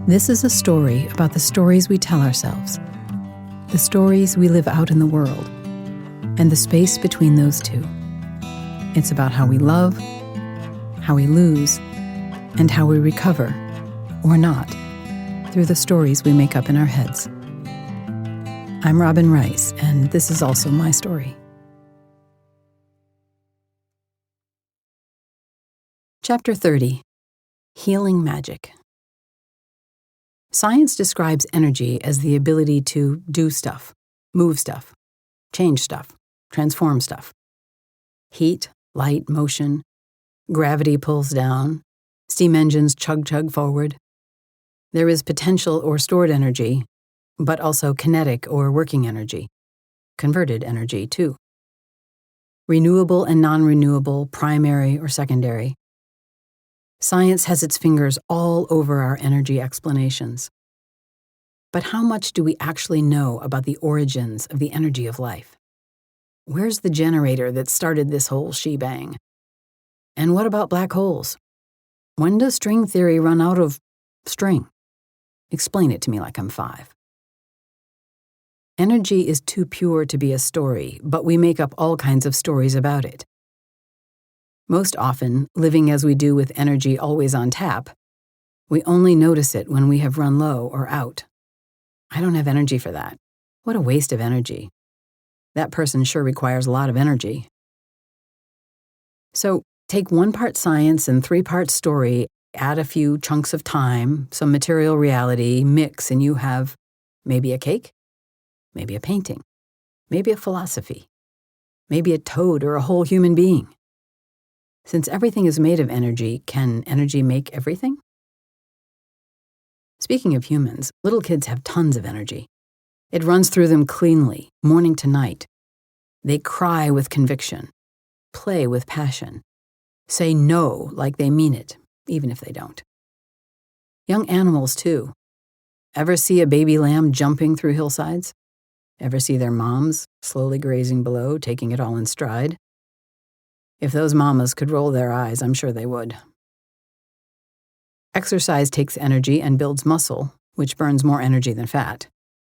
This is a story about the stories we tell ourselves, the stories we live out in the world, and the space between those two. It's about how we love, how we lose, and how we recover, or not, through the stories we make up in our heads. I'm Robin Rice, and this is also my story. Chapter 30. Healing Magic. Science describes energy as the ability to do stuff, move stuff, change stuff, transform stuff. Heat, light, motion, gravity pulls down, steam engines chug-chug forward. There is potential or stored energy, but also kinetic or working energy, converted energy too. Renewable and non-renewable, primary or secondary. Science has its fingers all over our energy explanations. But how much do we actually know about the origins of the energy of life? Where's the generator that started this whole shebang? And what about black holes? When does string theory run out of string? Explain it to me like I'm 5. Energy is too pure to be a story, but we make up all kinds of stories about it. Most often, living as we do with energy always on tap, we only notice it when we have run low or out. I don't have energy for that. What a waste of energy. That person sure requires a lot of energy. So, take 1 part science and 3 parts story, add a few chunks of time, some material reality, mix, and you have maybe a cake, maybe a painting, maybe a philosophy, maybe a toad or a whole human being. Since everything is made of energy, can energy make everything? Speaking of humans, little kids have tons of energy. It runs through them cleanly, morning to night. They cry with conviction, play with passion, say no like they mean it, even if they don't. Young animals, too. Ever see a baby lamb jumping through hillsides? Ever see their moms slowly grazing below, taking it all in stride? If those mamas could roll their eyes, I'm sure they would. Exercise takes energy and builds muscle, which burns more energy than fat.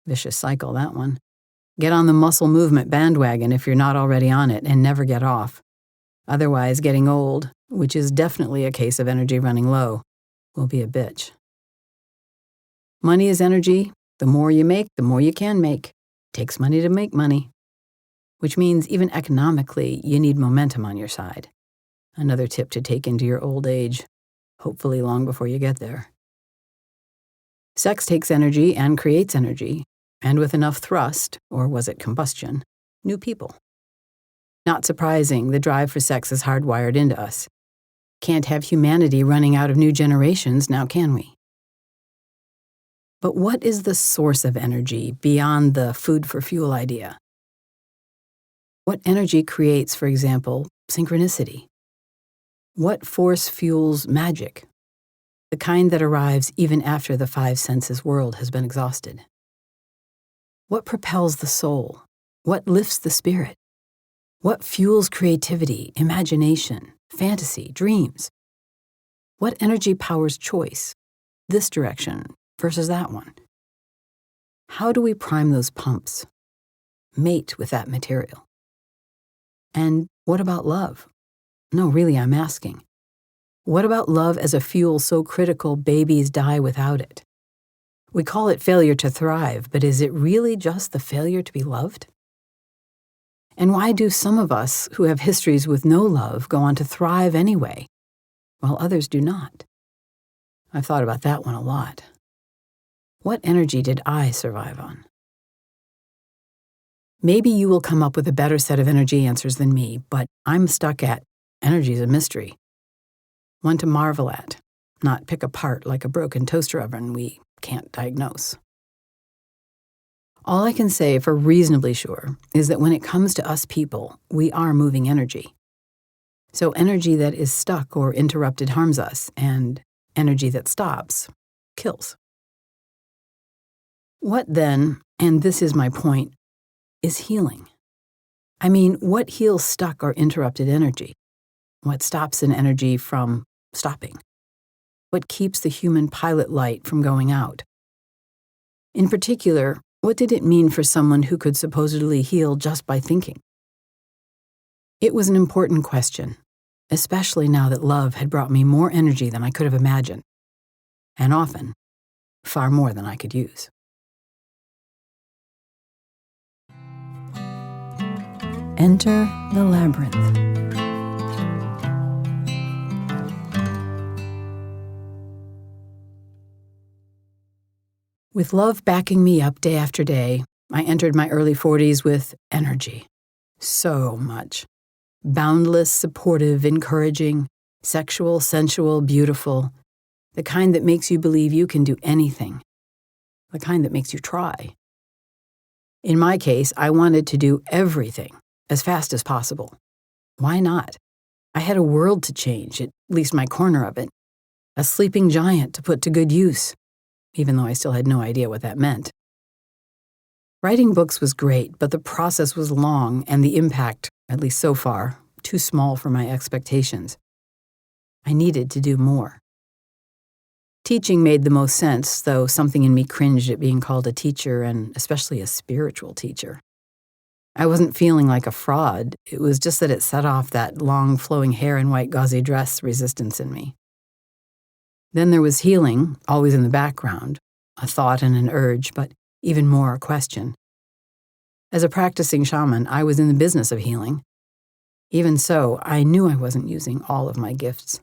Vicious cycle, that one. Get on the muscle movement bandwagon if you're not already on it, and never get off. Otherwise, getting old, which is definitely a case of energy running low, will be a bitch. Money is energy. The more you make, the more you can make. Takes money to make money. Which means even economically, you need momentum on your side. Another tip to take into your old age, hopefully long before you get there. Sex takes energy and creates energy, and with enough thrust, or was it combustion, new people. Not surprising, the drive for sex is hardwired into us. Can't have humanity running out of new generations, now can we? But what is the source of energy beyond the food for fuel idea? What energy creates, for example, synchronicity? What force fuels magic? The kind that arrives even after the 5 senses world has been exhausted. What propels the soul? What lifts the spirit? What fuels creativity, imagination, fantasy, dreams? What energy powers choice? This direction versus that one. How do we prime those pumps? Mate with that material. And what about love? No, really, I'm asking. What about love as a fuel so critical babies die without it? We call it failure to thrive, but is it really just the failure to be loved? And why do some of us who have histories with no love go on to thrive anyway, while others do not? I've thought about that one a lot. What energy did I survive on? Maybe you will come up with a better set of energy answers than me, but I'm stuck at energy's a mystery. One to marvel at, not pick apart like a broken toaster oven we can't diagnose. All I can say for reasonably sure is that when it comes to us people, we are moving energy. So energy that is stuck or interrupted harms us, and energy that stops kills. What then, and this is my point, is healing? I mean, what heals stuck or interrupted energy? What stops an energy from stopping? what keeps the human pilot light from going out? In particular, what did it mean for someone who could supposedly heal just by thinking? It was an important question, especially now that love had brought me more energy than I could have imagined, and often, far more than I could use. Enter the labyrinth. With love backing me up day after day, I entered my early 40s with energy. So much. Boundless, supportive, encouraging, sexual, sensual, beautiful. The kind that makes you believe you can do anything. The kind that makes you try. In my case, I wanted to do everything as fast as possible. Why not? I had a world to change, at least my corner of it. A sleeping giant to put to good use, even though I still had no idea what that meant. Writing books was great, but the process was long and the impact, at least so far, too small for my expectations. I needed to do more. Teaching made the most sense, though something in me cringed at being called a teacher, and especially a spiritual teacher. I wasn't feeling like a fraud. It was just that it set off that long flowing hair and white gauzy dress resistance in me. Then there was healing, always in the background, a thought and an urge, but even more a question. As a practicing shaman, I was in the business of healing. Even so, I knew I wasn't using all of my gifts.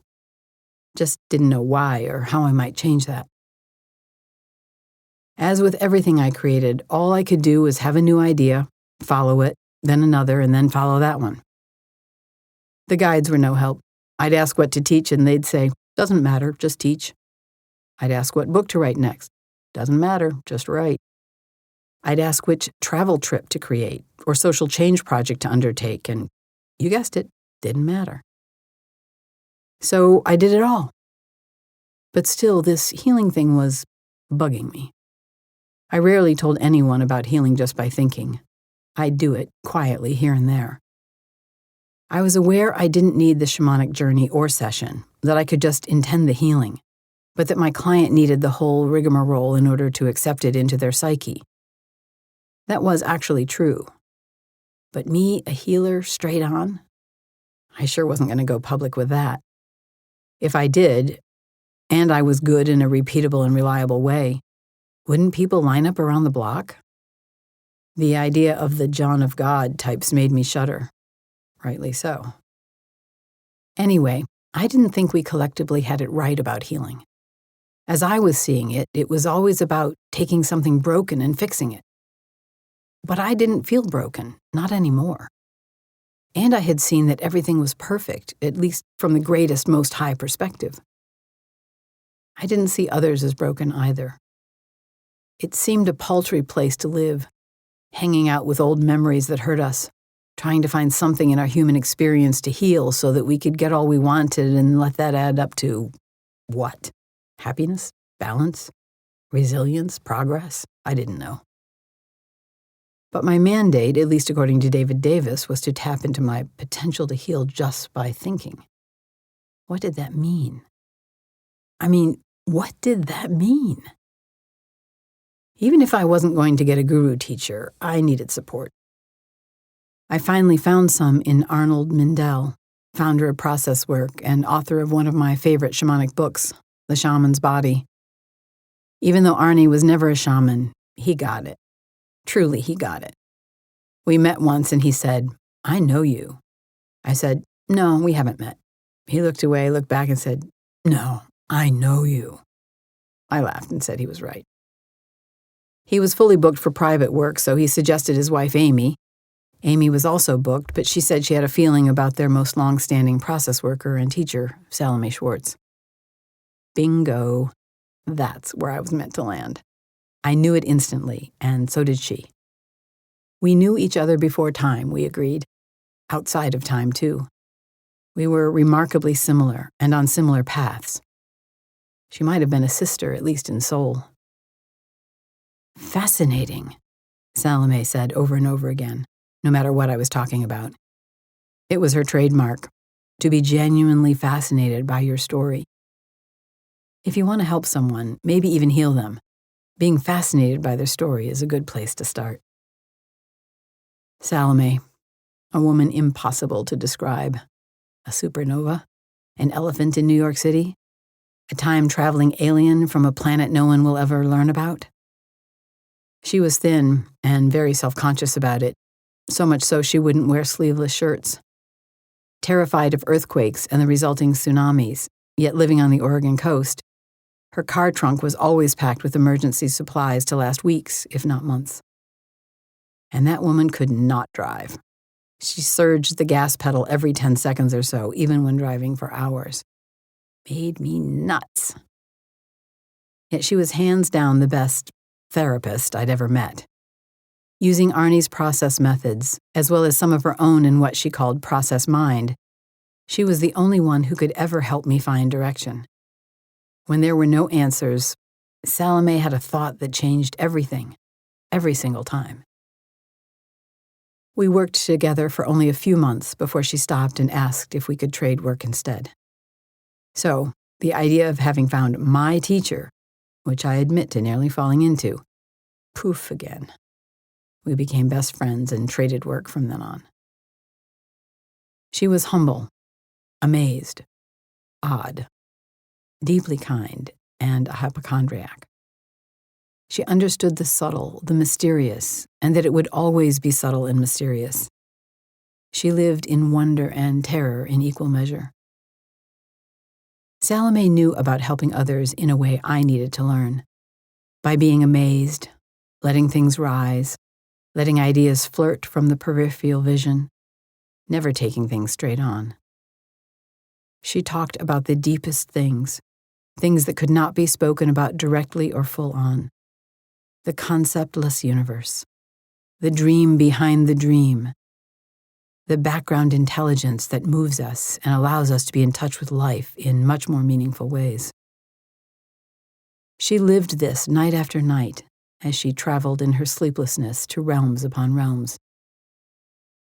Just didn't know why or how I might change that. As with everything I created, all I could do was have a new idea, follow it, then another, and then follow that one. The guides were no help. I'd ask what to teach, and they'd say, "Doesn't matter, just teach." I'd ask what book to write next. "Doesn't matter, just write." I'd ask which travel trip to create or social change project to undertake, and you guessed it, didn't matter. So I did it all. But still, this healing thing was bugging me. I rarely told anyone about healing just by thinking. I'd do it quietly here and there. I was aware I didn't need the shamanic journey or session, that I could just intend the healing, but that my client needed the whole rigmarole in order to accept it into their psyche. That was actually true. But me, a healer straight on? I sure wasn't going to go public with that. If I did, and I was good in a repeatable and reliable way, wouldn't people line up around the block? The idea of the John of God types made me shudder. Rightly so. Anyway, I didn't think we collectively had it right about healing. As I was seeing it, it was always about taking something broken and fixing it. But I didn't feel broken, not anymore. And I had seen that everything was perfect, at least from the greatest, most high perspective. I didn't see others as broken either. It seemed a paltry place to live, hanging out with old memories that hurt us, trying to find something in our human experience to heal so that we could get all we wanted and let that add up to what? Happiness? Balance? Resilience? Progress? I didn't know. But my mandate, at least according to David Davis, was to tap into my potential to heal just by thinking. What did that mean? What did that mean? Even if I wasn't going to get a guru teacher, I needed support. I finally found some in Arnold Mindell, founder of Process Work and author of one of my favorite shamanic books, The Shaman's Body. Even though Arnie was never a shaman, he got it. Truly, he got it. We met once and he said, "I know you." I said, "No, we haven't met." He looked away, looked back and said, "No, I know you." I laughed and said he was right. He was fully booked for private work, so he suggested his wife, Amy. Amy was also booked, but she said she had a feeling about their most long-standing process worker and teacher, Salome Schwartz. Bingo. That's where I was meant to land. I knew it instantly, and so did she. We knew each other before time, we agreed. Outside of time, too. We were remarkably similar and on similar paths. She might have been a sister, at least in soul. Fascinating, Salome said over and over again, no matter what I was talking about. It was her trademark, to be genuinely fascinated by your story. If you want to help someone, maybe even heal them, being fascinated by their story is a good place to start. Salome, a woman impossible to describe, a supernova, an elephant in New York City, a time-traveling alien from a planet no one will ever learn about. She was thin and very self-conscious about it, so much so she wouldn't wear sleeveless shirts. Terrified of earthquakes and the resulting tsunamis, yet living on the Oregon coast, her car trunk was always packed with emergency supplies to last weeks, if not months. And that woman could not drive. She surged the gas pedal every 10 seconds or so, even when driving for hours. Made me nuts. Yet she was hands down the best therapist I'd ever met. Using Arnie's process methods, as well as some of her own in what she called process mind, she was the only one who could ever help me find direction. When there were no answers, Salome had a thought that changed everything, every single time. We worked together for only a few months before she stopped and asked if we could trade work instead. So, the idea of having found my teacher, which I admit to nearly falling into, poof again. We became best friends and traded work from then on. She was humble, amazed, odd, deeply kind, and a hypochondriac. She understood the subtle, the mysterious, and that it would always be subtle and mysterious. She lived in wonder and terror in equal measure. Salome knew about helping others in a way I needed to learn, by being amazed, letting things rise, letting ideas flirt from the peripheral vision, never taking things straight on. She talked about the deepest things, things that could not be spoken about directly or full on. The conceptless universe, the dream behind the dream, the background intelligence that moves us and allows us to be in touch with life in much more meaningful ways. She lived this night after night as she traveled in her sleeplessness to realms upon realms.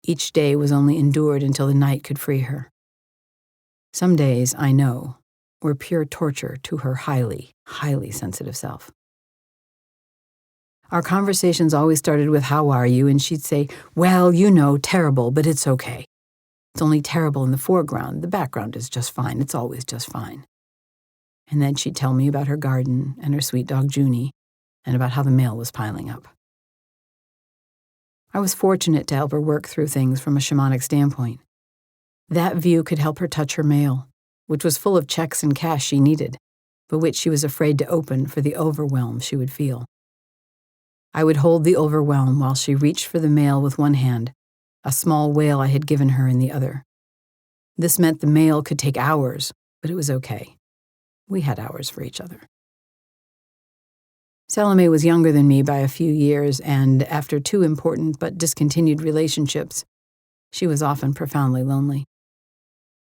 Each day was only endured until the night could free her. Some days, I know, were pure torture to her highly, highly sensitive self. Our conversations always started with, "How are you?" And she'd say, "Well, you know, terrible, but it's okay. It's only terrible in the foreground. The background is just fine. It's always just fine." And then she'd tell me about her garden and her sweet dog Junie, and about how the mail was piling up. I was fortunate to help her work through things from a shamanic standpoint. That view could help her touch her mail, which was full of checks and cash she needed, but which she was afraid to open for the overwhelm she would feel. I would hold the overwhelm while she reached for the mail with one hand, a small whale I had given her in the other. This meant the mail could take hours, but it was okay. We had hours for each other. Salome was younger than me by a few years, and after 2 important but discontinued relationships, she was often profoundly lonely.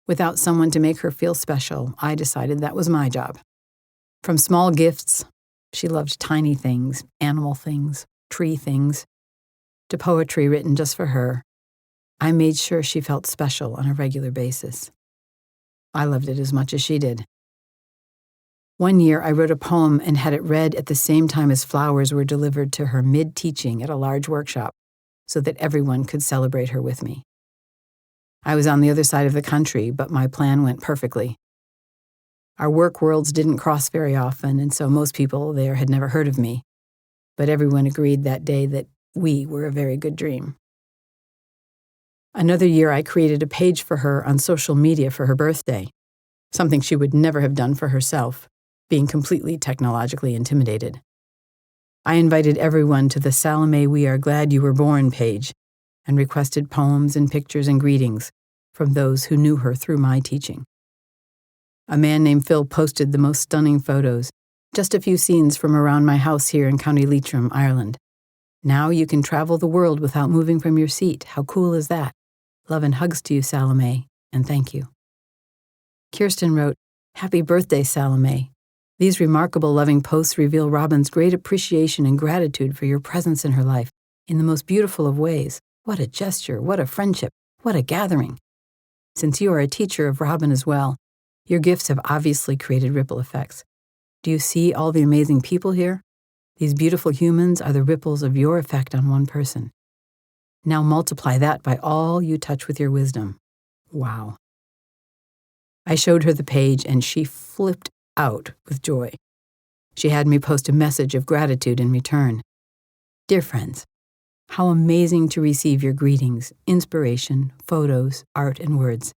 Without someone to make her feel special, I decided that was my job. From small gifts, she loved tiny things, animal things, tree things, to poetry written just for her, I made sure she felt special on a regular basis. I loved it as much as she did. One year, I wrote a poem and had it read at the same time as flowers were delivered to her mid-teaching at a large workshop, so that everyone could celebrate her with me. I was on the other side of the country, but my plan went perfectly. Our work worlds didn't cross very often, and so most people there had never heard of me, but everyone agreed that day that we were a very good dream. Another year, I created a page for her on social media for her birthday, something she would never have done for herself, being completely technologically intimidated. I invited everyone to the Salome We Are Glad You Were Born page and requested poems and pictures and greetings from those who knew her through my teaching. A man named Phil posted the most stunning photos, just a few scenes from around my house here in County Leitrim, Ireland. Now you can travel the world without moving from your seat. How cool is that? Love and hugs to you, Salome, and thank you. Kirsten wrote, "Happy birthday, Salome. These remarkable loving posts reveal Robin's great appreciation and gratitude for your presence in her life in the most beautiful of ways. What a gesture, what a friendship, what a gathering. Since you are a teacher of Robin as well, your gifts have obviously created ripple effects. Do you see all the amazing people here? These beautiful humans are the ripples of your effect on one person. Now multiply that by all you touch with your wisdom. Wow. I showed her the page and she flipped out with joy. She had me post a message of gratitude in return. Dear friends, how amazing to receive your greetings, inspiration, photos, art, and words.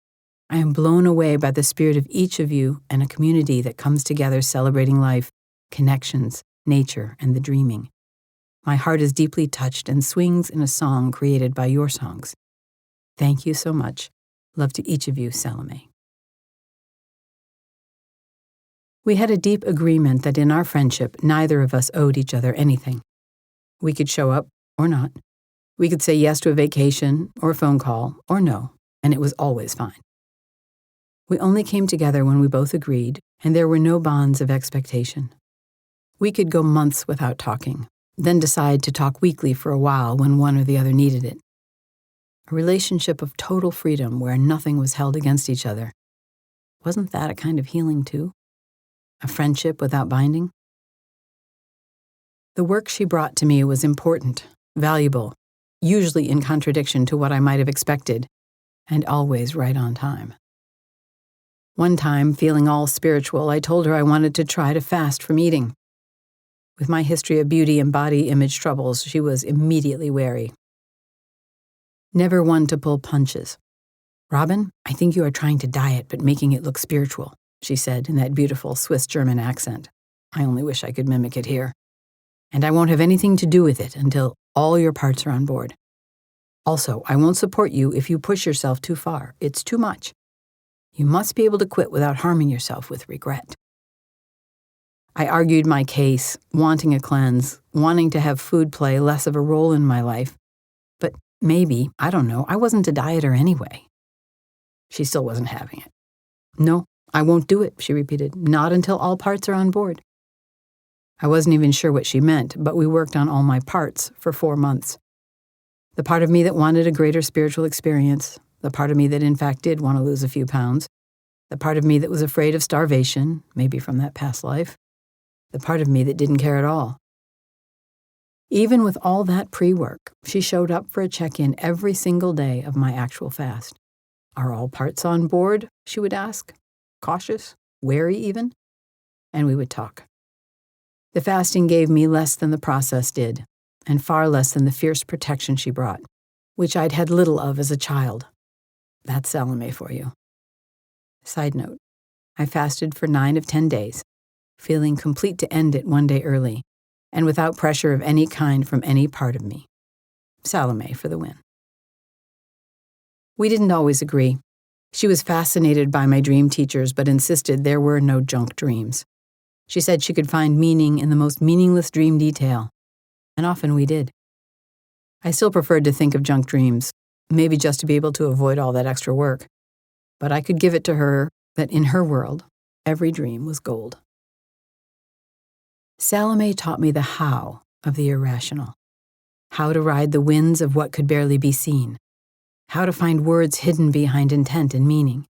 I am blown away by the spirit of each of you and a community that comes together celebrating life, connections, nature, and the dreaming. My heart is deeply touched and swings in a song created by your songs. Thank you so much. Love to each of you, Salome. We had a deep agreement that in our friendship, neither of us owed each other anything. We could show up or not. We could say yes to a vacation or a phone call or no, and it was always fine. We only came together when we both agreed, and there were no bonds of expectation. We could go months without talking, then decide to talk weekly for a while when one or the other needed it. A relationship of total freedom where nothing was held against each other. Wasn't that a kind of healing too? A friendship without binding? The work she brought to me was important, valuable, usually in contradiction to what I might have expected, and always right on time. One time, feeling all spiritual, I told her I wanted to try to fast from eating. With my history of beauty and body image troubles, she was immediately wary. Never one to pull punches. Robin, I think you are trying to diet but making it look spiritual, she said in that beautiful Swiss-German accent. I only wish I could mimic it here. And I won't have anything to do with it until all your parts are on board. Also, I won't support you if you push yourself too far. It's too much. You must be able to quit without harming yourself with regret. I argued my case, wanting a cleanse, wanting to have food play less of a role in my life. But maybe, I don't know, I wasn't a dieter anyway. She still wasn't having it. No, I won't do it, she repeated, not until all parts are on board. I wasn't even sure what she meant, but we worked on all my parts for 4 months. The part of me that wanted a greater spiritual experience, the part of me that in fact did want to lose a few pounds, the part of me that was afraid of starvation, maybe from that past life, the part of me that didn't care at all. Even with all that pre-work, she showed up for a check-in every single day of my actual fast. Are all parts on board? She would ask, cautious, wary even, and we would talk. The fasting gave me less than the process did, and far less than the fierce protection she brought, which I'd had little of as a child. That's Salome for you. Side note, I fasted for 9 of 10 days, feeling complete to end it one day early, and without pressure of any kind from any part of me. Salome for the win. We didn't always agree. She was fascinated by my dream teachers, but insisted there were no junk dreams. She said she could find meaning in the most meaningless dream detail, and often we did. I still preferred to think of junk dreams, maybe just to be able to avoid all that extra work, but I could give it to her that in her world, every dream was gold. Salome taught me the how of the irrational, how to ride the winds of what could barely be seen, how to find words hidden behind intent and meaning,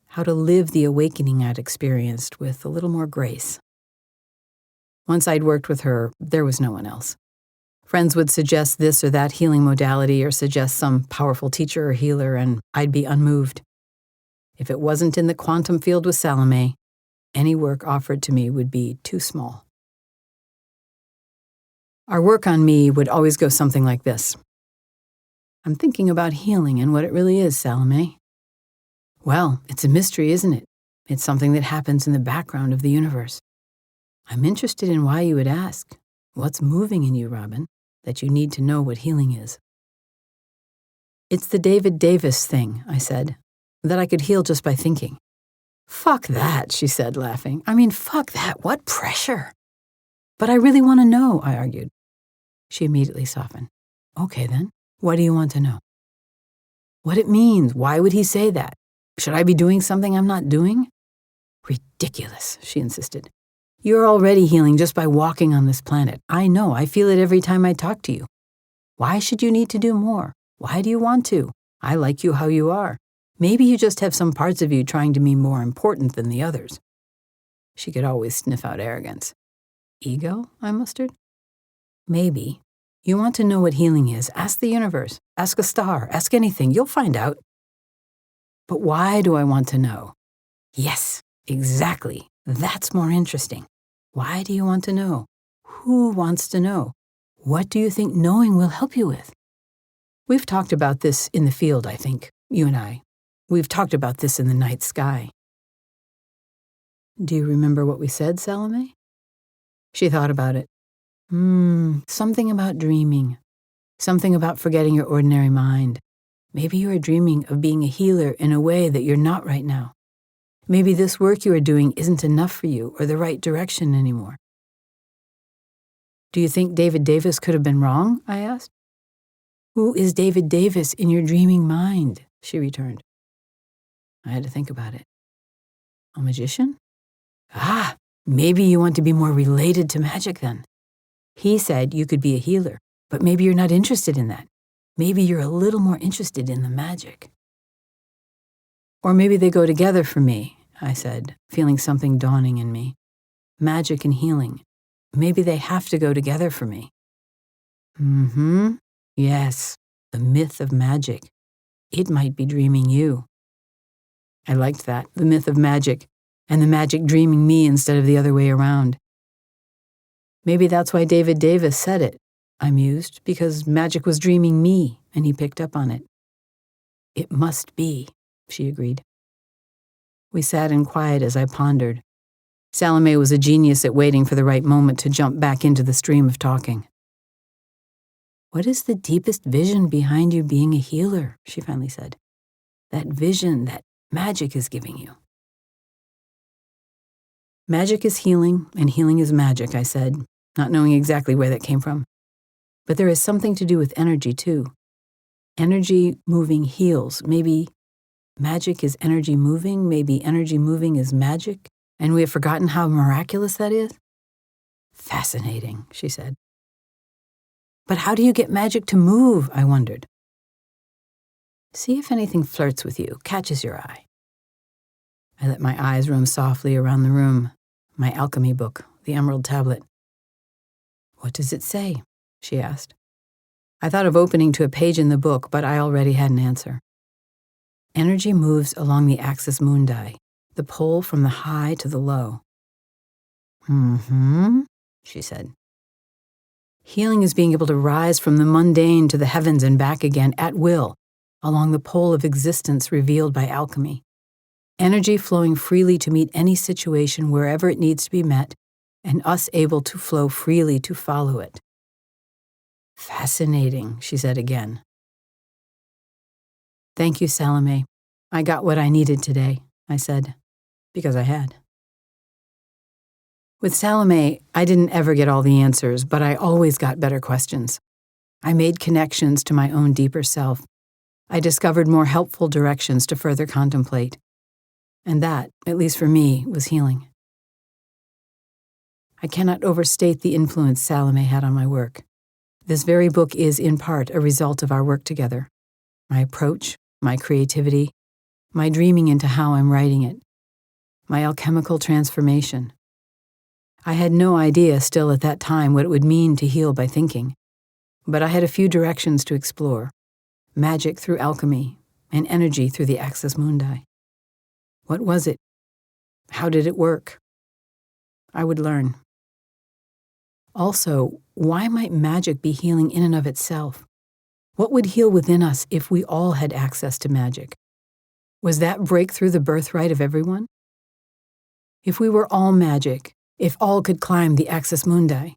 how to live the awakening I'd experienced with a little more grace. Once I'd worked with her, there was no one else. Friends would suggest this or that healing modality or suggest some powerful teacher or healer, and I'd be unmoved. If it wasn't in the quantum field with Salome, any work offered to me would be too small. Our work on me would always go something like this. I'm thinking about healing and what it really is, Salome. Well, it's a mystery, isn't it? It's something that happens in the background of the universe. I'm interested in why you would ask. What's moving in you, Robin, that you need to know what healing is? It's the David Davis thing, I said, that I could heal just by thinking. Fuck that, she said, laughing. I mean, fuck that, what pressure? But I really want to know, I argued. She immediately softened. Okay then, what do you want to know? What it means, why would he say that? Should I be doing something I'm not doing? Ridiculous, she insisted. You're already healing just by walking on this planet. I know, I feel it every time I talk to you. Why should you need to do more? Why do you want to? I like you how you are. Maybe you just have some parts of you trying to be more important than the others. She could always sniff out arrogance. Ego? I mustered. Maybe. You want to know what healing is? Ask the universe. Ask a star. Ask anything. You'll find out. But why do I want to know? Yes, exactly. That's more interesting. Why do you want to know? Who wants to know? What do you think knowing will help you with? We've talked about this in the field, I think, you and I. We've talked about this in the night sky. Do you remember what we said, Salome? She thought about it. Something about dreaming. Something about forgetting your ordinary mind. Maybe you are dreaming of being a healer in a way that you're not right now. Maybe this work you are doing isn't enough for you or the right direction anymore. Do you think David Davis could have been wrong? I asked. Who is David Davis in your dreaming mind? She returned. I had to think about it. A magician? Maybe you want to be more related to magic then. He said you could be a healer, but maybe you're not interested in that. Maybe you're a little more interested in the magic. Or maybe they go together for me, I said, feeling something dawning in me. Magic and healing. Maybe they have to go together for me. Yes, the myth of magic. It might be dreaming you. I liked that, the myth of magic, and the magic dreaming me instead of the other way around. Maybe that's why David Davis said it, I mused, because magic was dreaming me, and he picked up on it. It must be, she agreed. We sat in quiet as I pondered. Salome was a genius at waiting for the right moment to jump back into the stream of talking. What is the deepest vision behind you being a healer? She finally said. That vision that magic is giving you. Magic is healing, and healing is magic, I said, not knowing exactly where that came from. But there is something to do with energy, too. Energy moving heals. Maybe magic is energy moving. Maybe energy moving is magic. And we have forgotten how miraculous that is? Fascinating, she said. But how do you get magic to move? I wondered. See if anything flirts with you, catches your eye. I let my eyes roam softly around the room. My alchemy book, the emerald tablet. What does it say? She asked. I thought of opening to a page in the book, but I already had an answer. Energy moves along the axis mundi, the pole from the high to the low. She said. Healing is being able to rise from the mundane to the heavens and back again at will, along the pole of existence revealed by alchemy. Energy flowing freely to meet any situation wherever it needs to be met, and us able to flow freely to follow it. Fascinating, she said again. Thank you, Salome. I got what I needed today, I said, because I had. With Salome, I didn't ever get all the answers, but I always got better questions. I made connections to my own deeper self. I discovered more helpful directions to further contemplate. And that, at least for me, was healing. I cannot overstate the influence Salome had on my work. This very book is, in part, a result of our work together. My approach, my creativity, my dreaming into how I'm writing it, my alchemical transformation. I had no idea still at that time what it would mean to heal by thinking, but I had a few directions to explore: magic through alchemy and energy through the axis mundi. What was it? How did it work? I would learn. Also, why might magic be healing in and of itself? What would heal within us if we all had access to magic? Was that breakthrough the birthright of everyone? If we were all magic, if all could climb the axis mundi,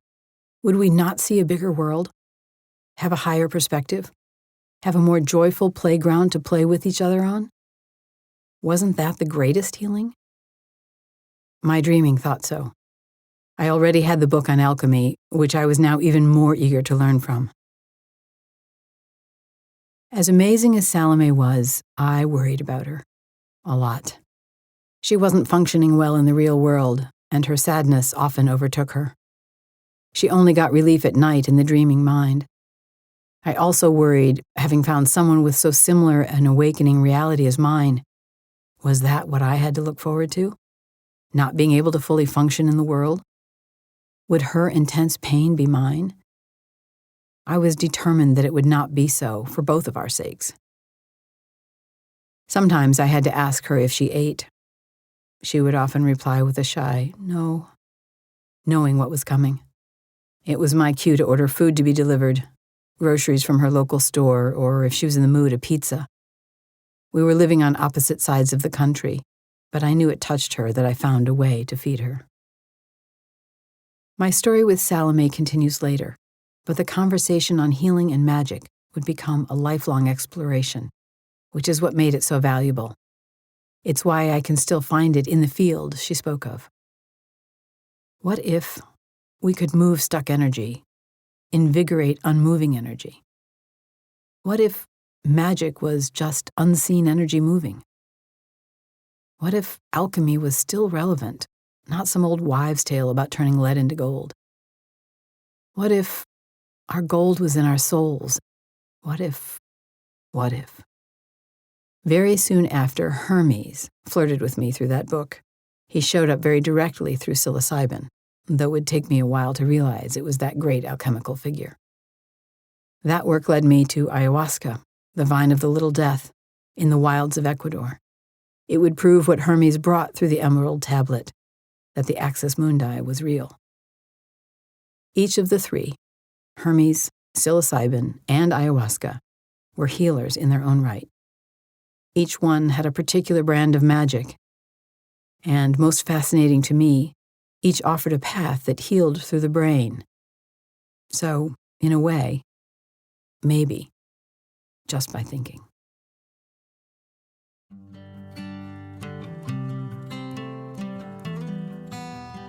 would we not see a bigger world? Have a higher perspective? Have a more joyful playground to play with each other on? Wasn't that the greatest healing? My dreaming thought so. I already had the book on alchemy, which I was now even more eager to learn from. As amazing as Salome was, I worried about her. A lot. She wasn't functioning well in the real world, and her sadness often overtook her. She only got relief at night in the dreaming mind. I also worried, having found someone with so similar an awakening reality as mine, was that what I had to look forward to? not being able to fully function in the world? Would her intense pain be mine? I was determined that it would not be so for both of our sakes. Sometimes I had to ask her if she ate. She would often reply with a shy no, knowing what was coming. It was my cue to order food to be delivered, groceries from her local store, or if she was in the mood, a pizza. We were living on opposite sides of the country, but I knew it touched her that I found a way to feed her. My story with Salome continues later, but the conversation on healing and magic would become a lifelong exploration, which is what made it so valuable. It's why I can still find it in the field she spoke of. What if we could move stuck energy, invigorate unmoving energy? What if magic was just unseen energy moving? What if alchemy was still relevant, not some old wives' tale about turning lead into gold? What if our gold was in our souls? What if? Very soon after, Hermes flirted with me through that book. He showed up very directly through psilocybin, though it would take me a while to realize it was that great alchemical figure. That work led me to ayahuasca, the vine of the little death, in the wilds of Ecuador. It would prove what Hermes brought through the emerald tablet, that the axis mundi was real. Each of the three, Hermes, psilocybin, and ayahuasca, were healers in their own right. Each one had a particular brand of magic, and most fascinating to me, each offered a path that healed through the brain. So, in a way, maybe, just by thinking.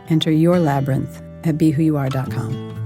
Enter your labyrinth at BeWhoYouAre.com.